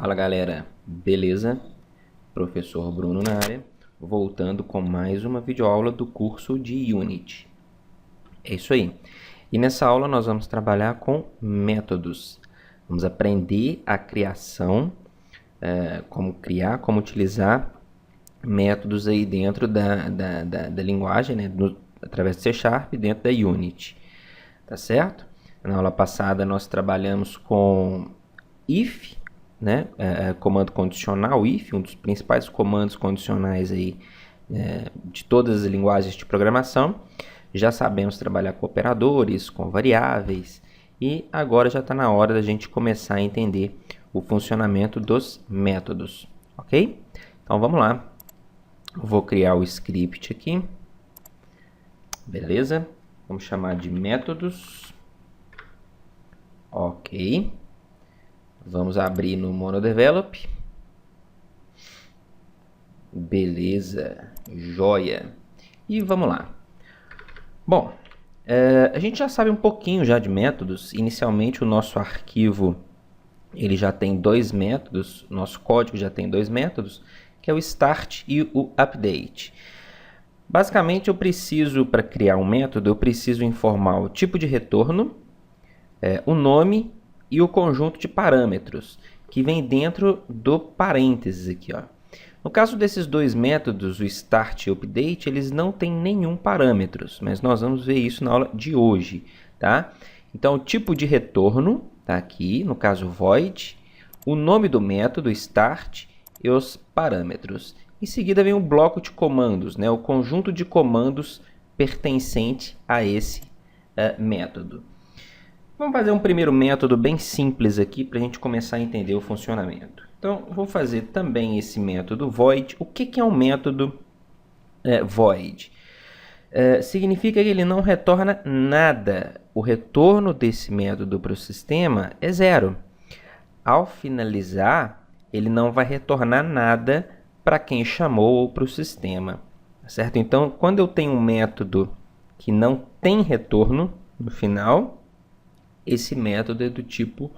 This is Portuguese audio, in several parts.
Fala galera, beleza? Professor Bruno na área, voltando com mais uma videoaula do curso de Unity. É isso aí. E nessa aula nós vamos trabalhar com métodos. Vamos aprender a criação, como criar, como utilizar métodos aí dentro da linguagem, né? Através do C# dentro da Unity. Tá certo? Na aula passada nós trabalhamos com if, né? Comando condicional, if, um dos principais comandos condicionais aí, de todas as linguagens de programação. Já sabemos trabalhar com operadores, com variáveis, e agora já está na hora da gente começar a entender o funcionamento dos métodos, ok? Então vamos lá. Vou criar o script aqui, beleza? Vamos chamar de métodos, ok. Vamos abrir no MonoDevelop. Beleza, joia. E vamos lá. Bom, a gente já sabe um pouquinho já de métodos. Inicialmente o nosso arquivo ele já tem dois métodos, nosso código já tem dois métodos, que é o start e o update. Basicamente eu preciso, para criar um método, eu preciso informar o tipo de retorno, o nome e o conjunto de parâmetros que vem dentro do parênteses aqui, ó. No caso desses dois métodos, o start e o update, eles não têm nenhum parâmetros, mas nós vamos ver isso na aula de hoje, tá? Então, o tipo de retorno está aqui, no caso void, o nome do método, start, e os parâmetros. Em seguida vem um bloco de comandos, né? O conjunto de comandos pertencente a esse método. Vamos fazer um primeiro método bem simples aqui para a gente começar a entender o funcionamento. Então, vou fazer também esse método void. O que é um método void? Significa que ele não retorna nada. O retorno desse método para o sistema é zero. Ao finalizar, ele não vai retornar nada para quem chamou ou para o sistema. Certo? Então, quando eu tenho um método que não tem retorno no final, esse método é do tipo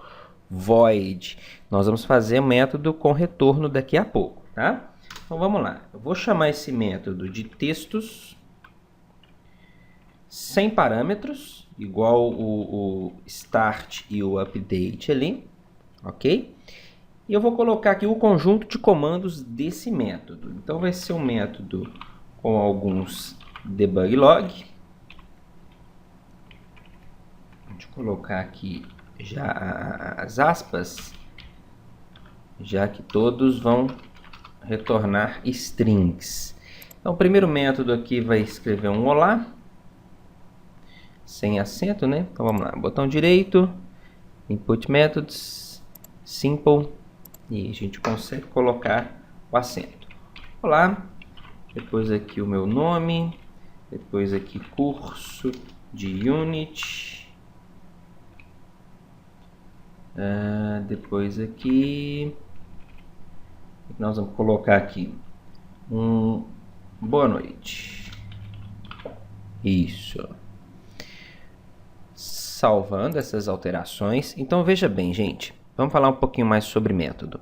void. Nós vamos fazer o método com retorno daqui a pouco, tá? Então vamos lá. Eu vou chamar esse método de textos sem parâmetros, igual o start e o update ali, ok? E eu vou colocar aqui o conjunto de comandos desse método. Então vai ser um método com alguns debug log. Deixa eu colocar aqui já as aspas, já que todos vão retornar strings. Então o primeiro método aqui vai escrever um olá, sem acento, né? Então vamos lá, botão direito, input methods, simple, e a gente consegue colocar o acento. Olá, depois aqui o meu nome, depois aqui curso de Unity. Depois aqui nós vamos colocar aqui boa noite. Isso. Salvando essas alterações. Então veja bem, gente, vamos falar um pouquinho mais sobre método.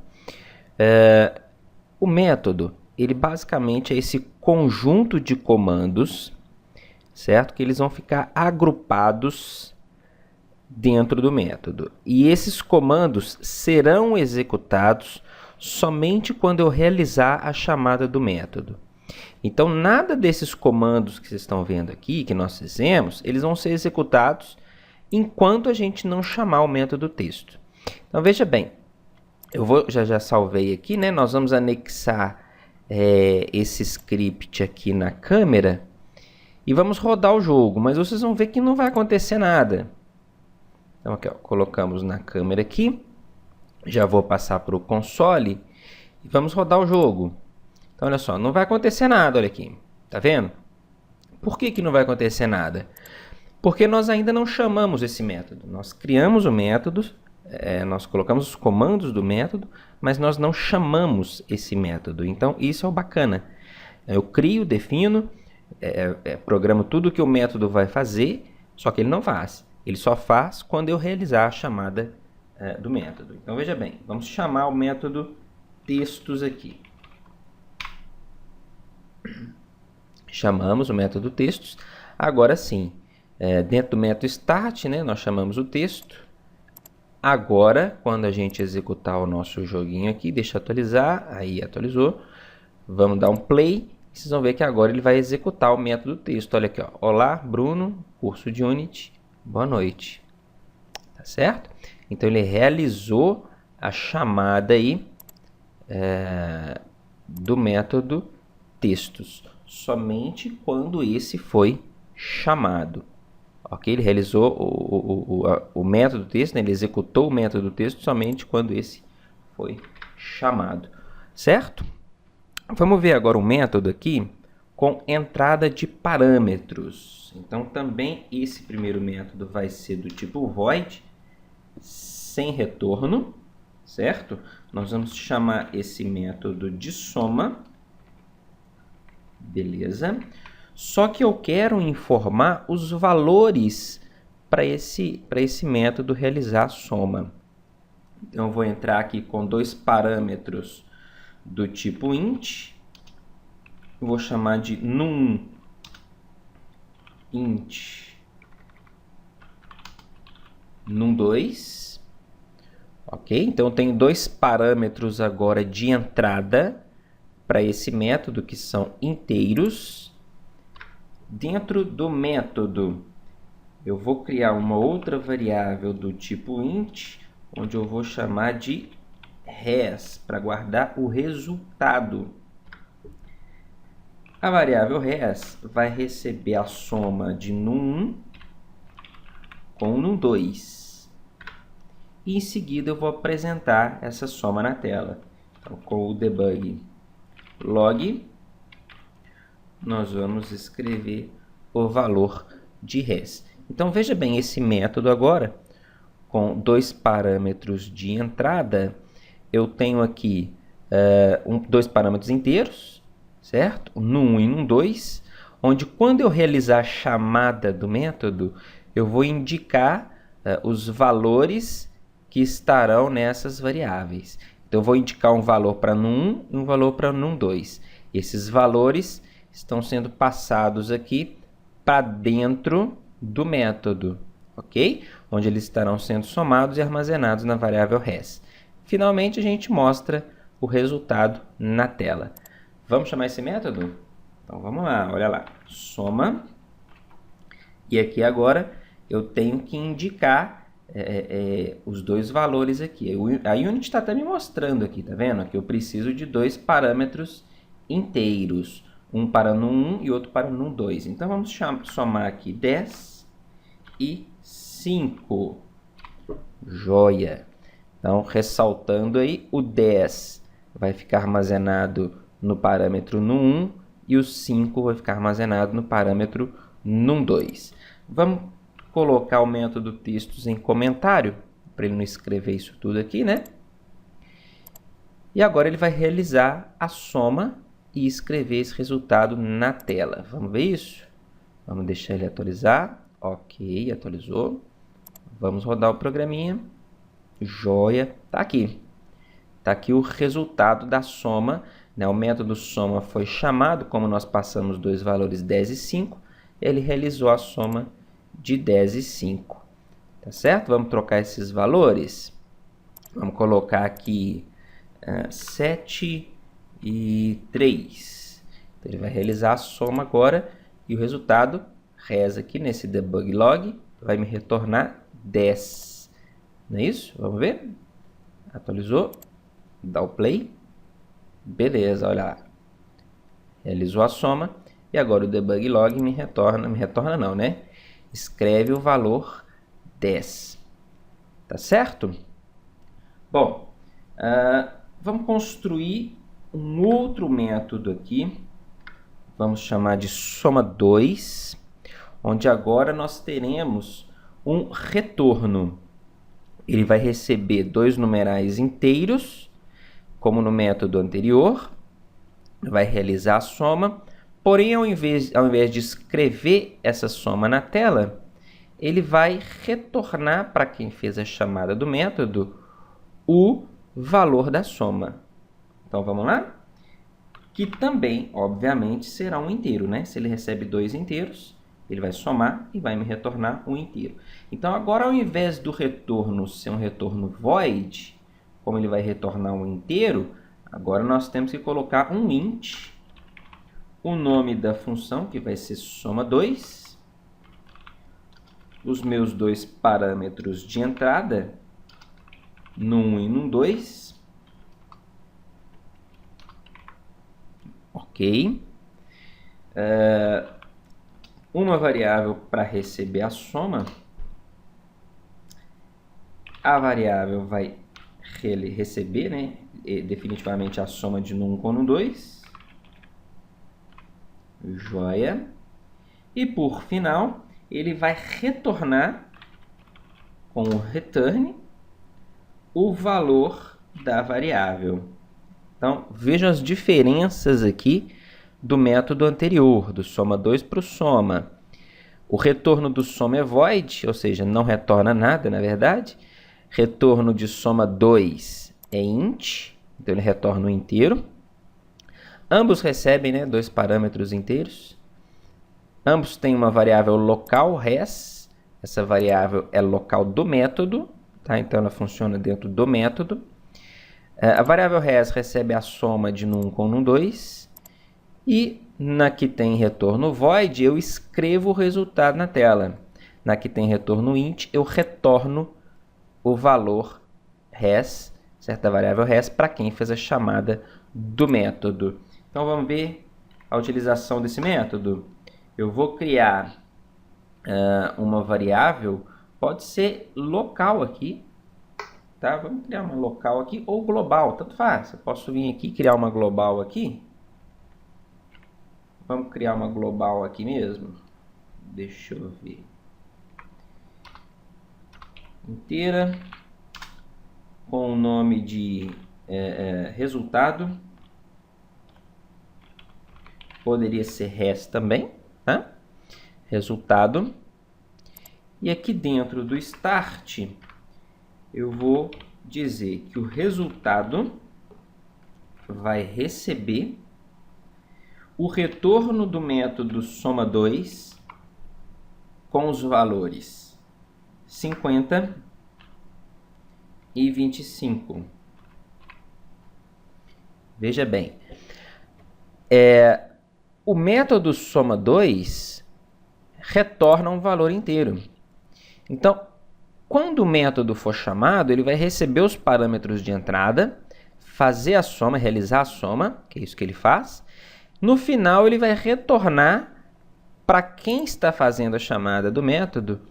O método, ele basicamente é esse conjunto de comandos, certo? Que eles vão ficar agrupados dentro do método. E esses comandos serão executados somente quando eu realizar a chamada do método. Então, nada desses comandos que vocês estão vendo aqui, que nós fizemos, eles vão ser executados enquanto a gente não chamar o método texto. Então, veja bem, eu já salvei aqui, né? Nós vamos anexar esse script aqui na câmera e vamos rodar o jogo, mas vocês vão ver que não vai acontecer nada. Então, aqui, ó, colocamos na câmera aqui. Já vou passar para o console e vamos rodar o jogo. Então, olha só, não vai acontecer nada, olha aqui. Tá vendo? Por que não vai acontecer nada? Porque nós ainda não chamamos esse método. Nós criamos o método, nós colocamos os comandos do método, mas nós não chamamos esse método. Então, isso é o bacana. Eu crio, defino, programo tudo o que o método vai fazer, só que ele não faz. Ele só faz quando eu realizar a chamada do método. Então, veja bem, vamos chamar o método textos aqui. Chamamos o método textos. Agora sim, dentro do método start, né, nós chamamos o texto. Agora, quando a gente executar o nosso joguinho aqui, deixa eu atualizar, aí atualizou. Vamos dar um play. Vocês vão ver que agora ele vai executar o método texto. Olha aqui, ó. Olá, Bruno, curso de Unity, boa noite. Tá certo? Então, ele realizou a chamada aí do método textos, somente quando esse foi chamado. Ok? Ele realizou o método texto, né? Ele executou o método texto somente quando esse foi chamado. Certo? Vamos ver agora um método aqui com entrada de parâmetros. Então, também esse primeiro método vai ser do tipo void, sem retorno, certo? Nós vamos chamar esse método de soma. Beleza? Só que eu quero informar os valores para esse método realizar a soma. Então, eu vou entrar aqui com dois parâmetros do tipo int. Eu vou chamar de num int num2. Ok? Então, eu tenho dois parâmetros agora de entrada para esse método, que são inteiros. Dentro do método, eu vou criar uma outra variável do tipo int, onde eu vou chamar de res, para guardar o resultado. A variável res vai receber a soma de num1 com num2. E em seguida eu vou apresentar essa soma na tela. Então, com o debug log, nós vamos escrever o valor de res. Então, veja bem, esse método agora, com dois parâmetros de entrada, eu tenho aqui dois parâmetros inteiros, certo? Num1 e num2, onde quando eu realizar a chamada do método, eu vou indicar os valores que estarão nessas variáveis. Então, eu vou indicar um valor para num1 e um valor para num2. Esses valores estão sendo passados aqui para dentro do método, ok? Onde eles estarão sendo somados e armazenados na variável res. Finalmente, a gente mostra o resultado na tela. Vamos chamar esse método? Então, vamos lá, olha lá. Soma. E aqui agora eu tenho que indicar os dois valores aqui. A Unity está até me mostrando aqui, tá vendo? Aqui eu preciso de dois parâmetros inteiros. Um para num1 e outro para num2. Então, vamos somar aqui 10 e 5. Joia! Então, ressaltando aí, o 10 vai ficar armazenado no parâmetro num1 e o 5 vai ficar armazenado no parâmetro num2. Vamos colocar o método textos em comentário, para ele não escrever isso tudo aqui, né? E agora ele vai realizar a soma e escrever esse resultado na tela. Vamos ver isso? Vamos deixar ele atualizar. Ok, atualizou. Vamos rodar o programinha. Joia. Tá aqui. Tá aqui o resultado da soma, né? O método soma foi chamado, como nós passamos dois valores 10 e 5, ele realizou a soma de 10 e 5. Tá certo? Vamos trocar esses valores. Vamos colocar aqui 7 e 3. Então, ele vai realizar a soma agora e o resultado res aqui nesse debug log vai me retornar 10. Não é isso? Vamos ver? Atualizou. Dá o play. Beleza, olha lá. Realizou a soma e agora o debug log me retorna não, né? Escreve o valor 10. Tá certo? Bom, vamos construir um outro método aqui, vamos chamar de soma2, onde agora nós teremos um retorno. Ele vai receber dois numerais inteiros, como no método anterior, vai realizar a soma, porém ao invés de escrever essa soma na tela, ele vai retornar para quem fez a chamada do método o valor da soma. Então, vamos lá? Que também, obviamente, será um inteiro, né? Se ele recebe 2 inteiros, ele vai somar e vai me retornar um inteiro. Então, agora, ao invés do retorno ser um retorno void, como ele vai retornar um inteiro, agora nós temos que colocar um int, o nome da função, que vai ser soma2, os meus dois parâmetros de entrada, num 1 e num 2. Ok. Uma variável para receber a soma. A variável vai receber, né, definitivamente a soma de num com num 2. Joia. E por final, ele vai retornar com o return o valor da variável. Então, vejam as diferenças aqui do método anterior, do soma2 para o soma. O retorno do soma é void, ou seja, não retorna nada, na verdade. Retorno de soma2 é int, então ele retorna um inteiro. Ambos recebem, né, dois parâmetros inteiros. Ambos têm uma variável local, res. Essa variável é local do método, tá? Então ela funciona dentro do método. A variável res recebe a soma de num com num 2. E na que tem retorno void, eu escrevo o resultado na tela. Na que tem retorno int, eu retorno o valor res, certa variável res, para quem fez a chamada do método. Então vamos ver a utilização desse método. Eu vou criar uma variável, pode ser local aqui, tá? Vamos criar uma local aqui ou global, tanto faz. Eu posso vir aqui criar uma global aqui. Vamos criar uma global aqui mesmo. Deixa eu ver. Inteira, com o nome de resultado. Poderia ser res também, tá? Resultado. E aqui dentro do start, eu vou dizer que o resultado vai receber o retorno do método soma2 com os valores 50 e 25. Veja bem, o método soma2 retorna um valor inteiro. Então, quando o método for chamado, ele vai receber os parâmetros de entrada, fazer a soma, realizar a soma, que é isso que ele faz. No final, ele vai retornar para quem está fazendo a chamada do método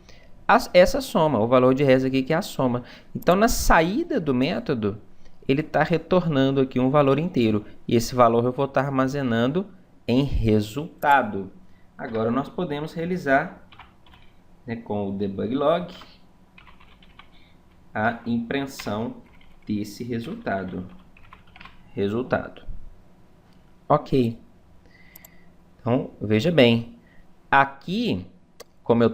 essa soma, o valor de res aqui, que é a soma. Então, na saída do método, ele está retornando aqui um valor inteiro. E esse valor eu vou estar armazenando em resultado. Agora, nós podemos realizar, né, com o debug log, a impressão desse resultado. Ok. Então, veja bem. Aqui, como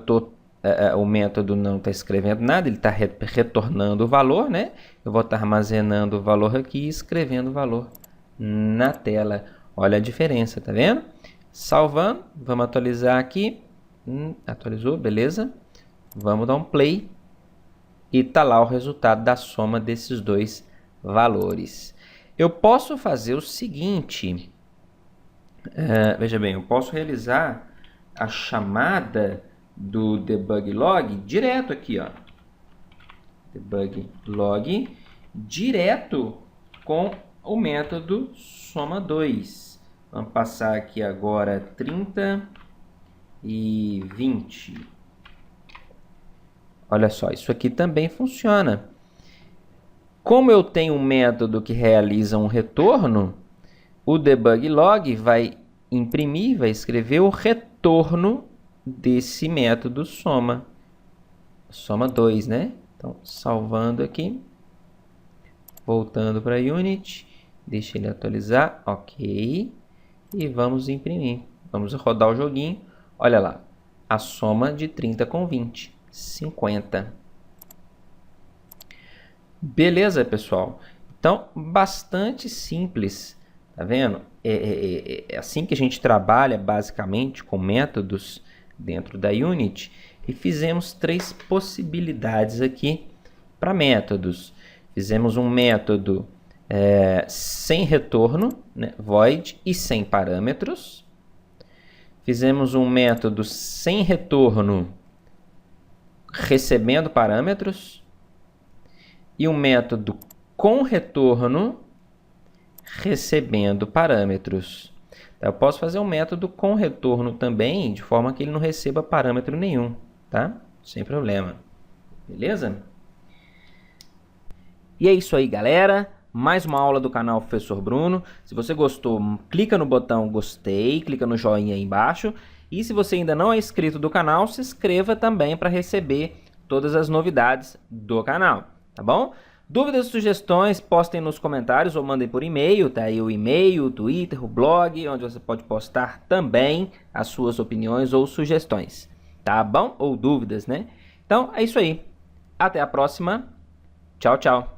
o método não está escrevendo nada, ele está retornando o valor, né? Eu vou estar armazenando o valor aqui e escrevendo o valor na tela. Olha a diferença, tá vendo? Salvando, vamos atualizar aqui. Atualizou, beleza? Vamos dar um play. E está lá o resultado da soma desses dois valores. Eu posso fazer o seguinte. Veja bem, eu posso realizar a chamada do debug log direto aqui, ó. Debug log direto com o método soma2. Vamos passar aqui agora 30 e 20. Olha só, isso aqui também funciona. Como eu tenho um método que realiza um retorno, o debug log vai imprimir, vai escrever o retorno desse método soma2, né? Então, salvando aqui, voltando para Unity, deixa ele atualizar, ok, e vamos imprimir. Vamos rodar o joguinho, olha lá, a soma de 30 com 20, 50. Beleza, pessoal? Então, bastante simples, tá vendo? É assim que a gente trabalha basicamente com métodos dentro da Unity. E fizemos 3 possibilidades aqui para métodos. Fizemos um método sem retorno, né, void, e sem parâmetros. Fizemos um método sem retorno recebendo parâmetros. E um método com retorno recebendo parâmetros. Eu posso fazer um método com retorno também, de forma que ele não receba parâmetro nenhum, tá? Sem problema. Beleza? E é isso aí, galera. Mais uma aula do canal Professor Bruno. Se você gostou, clica no botão gostei, clica no joinha aí embaixo. E se você ainda não é inscrito do canal, se inscreva também para receber todas as novidades do canal, tá bom? Dúvidas, sugestões, postem nos comentários ou mandem por e-mail, tá aí o e-mail, o Twitter, o blog, onde você pode postar também as suas opiniões ou sugestões, tá bom? Ou dúvidas, né? Então, é isso aí. Até a próxima. Tchau, tchau.